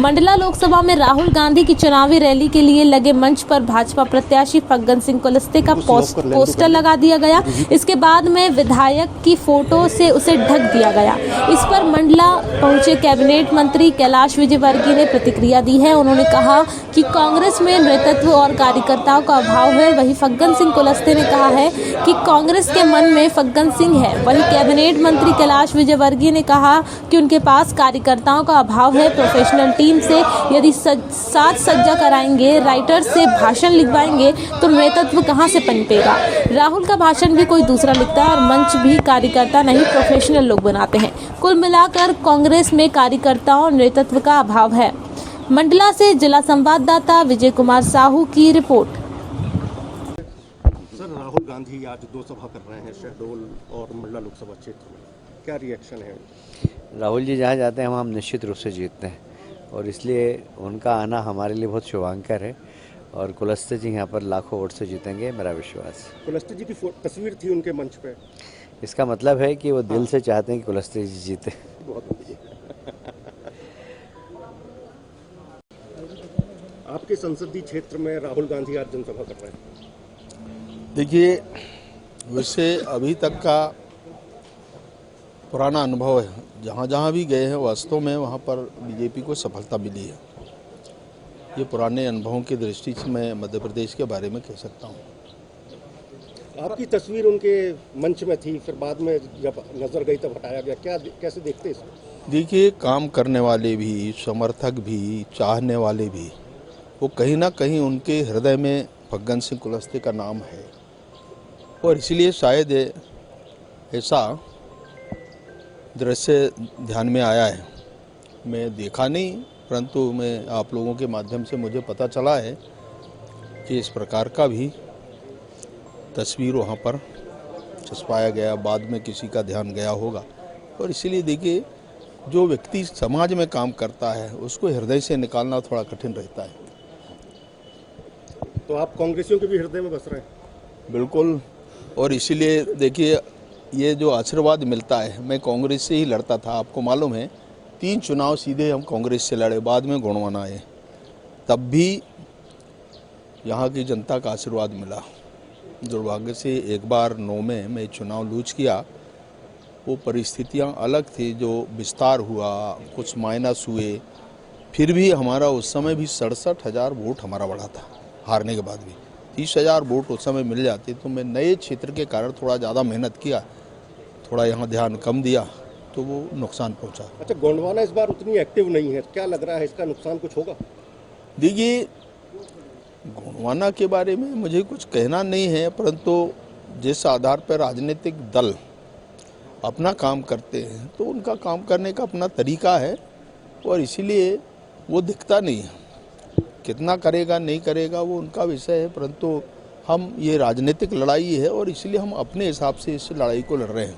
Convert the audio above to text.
मंडला लोकसभा में राहुल गांधी की चुनावी रैली के लिए लगे मंच पर भाजपा प्रत्याशी फग्गन सिंह कुलस्ते का पोस्टर लगा दिया गया। इसके बाद में विधायक की फोटो से उसे ढक दिया गया। इस पर मंडला पहुंचे कैबिनेट मंत्री कैलाश विजयवर्गीय ने प्रतिक्रिया दी है। उन्होंने कहा कि कांग्रेस में नेतृत्व और कार्यकर्ताओं का अभाव है। वहीं फग्गन सिंह कुलस्ते ने कहा है कि कांग्रेस के मन में फग्गन सिंह है। वहीं कैबिनेट मंत्री कैलाश विजयवर्गीय ने कहा कि उनके पास कार्यकर्ताओं का अभाव है। प्रोफेशनल टीम से यदि साज सज्जा कराएंगे, राइटर से भाषण लिखवाएंगे तो नेतृत्व कहां से पनपेगा। राहुल का भाषण भी कोई दूसरा लिखता है और मंच भी कार्यकर्ता नहीं प्रोफेशनल लोग बनाते हैं। कुल मिलाकर कांग्रेस में कार्यकर्ताओं और नेतृत्व का अभाव है। मंडला से जिला संवाददाता विजय कुमार साहू की रिपोर्ट। सर, राहुल गांधी आज 2 सभा कर रहे हैं शहडोल और मंडला लोकसभा क्षेत्र में, क्या रिएक्शन है? राहुल जी जहाँ जाते हैं वहाँ हम निश्चित रूप से जीतते हैं और इसलिए उनका आना हमारे लिए बहुत शुभांकर है और कुलस्ते जी यहाँ पर लाखों वोट से जीतेंगे, मेरा विश्वास। कुलस्ते जी की तस्वीर थी उनके मंच पे, इसका मतलब है कि वो दिल से चाहते हैं कि कुलस्ते जी जीते। बहुत आपके संसदीय क्षेत्र में राहुल गांधी आज जनसभा कर रहे हैं। देखिए, वैसे अभी तक का पुराना अनुभव है, जहाँ जहाँ भी गए हैं वास्तव में वहाँ पर बीजेपी को सफलता मिली है। ये पुराने अनुभवों की दृष्टि से मैं मध्य प्रदेश के बारे में कह सकता हूँ। आपकी तस्वीर उनके मंच में थी, फिर बाद में जब नजर गई तब हटाया गया, कैसे देखते इसको? देखिए, काम करने वाले भी, समर्थक भी, चाहने वाले भी, वो कहीं ना कहीं उनके हृदय में फग्गन सिंह कुलस्ते का नाम है और इसलिए शायद ऐसा दृश्य ध्यान में आया है। मैं देखा नहीं, परंतु मैं आप लोगों के माध्यम से मुझे पता चला है कि इस प्रकार का भी तस्वीर वहाँ पर छपवाया गया, बाद में किसी का ध्यान गया होगा। और इसीलिए देखिए, जो व्यक्ति समाज में काम करता है उसको हृदय से निकालना थोड़ा कठिन रहता है। तो आप कांग्रेसियों के भी हृदय में बस रहे हैं? बिल्कुल, और इसीलिए देखिए, ये जो आशीर्वाद मिलता है, मैं कांग्रेस से ही लड़ता था, आपको मालूम है 3 चुनाव सीधे हम कांग्रेस से लड़े, बाद में गोंडवाना आए, तब भी यहाँ की जनता का आशीर्वाद मिला। दुर्भाग्य से एक बार 9 में मैं चुनाव लूज किया, वो परिस्थितियाँ अलग थी, जो विस्तार हुआ, कुछ माइनस हुए, फिर भी हमारा उस समय भी 67,000 वोट हमारा बढ़ा था। हारने के बाद भी 30,000 वोट उस समय मिल जाते, तो मैं नए क्षेत्र के कारण थोड़ा ज़्यादा मेहनत किया, थोड़ा यहाँ ध्यान कम दिया, तो वो नुकसान पहुँचा। अच्छा, गोंडवाना इस बार उतनी एक्टिव नहीं है, क्या लग रहा है इसका नुकसान कुछ होगा? देखिए, गोंडवाना के बारे में मुझे कुछ कहना नहीं है, परंतु जिस आधार पर राजनीतिक दल अपना काम करते हैं तो उनका काम करने का अपना तरीका है और इसीलिए वो दिखता नहीं है। कितना करेगा नहीं करेगा वो उनका विषय है, परंतु हम ये राजनीतिक लड़ाई है और इसलिए हम अपने हिसाब से इस लड़ाई को लड़ रहे हैं।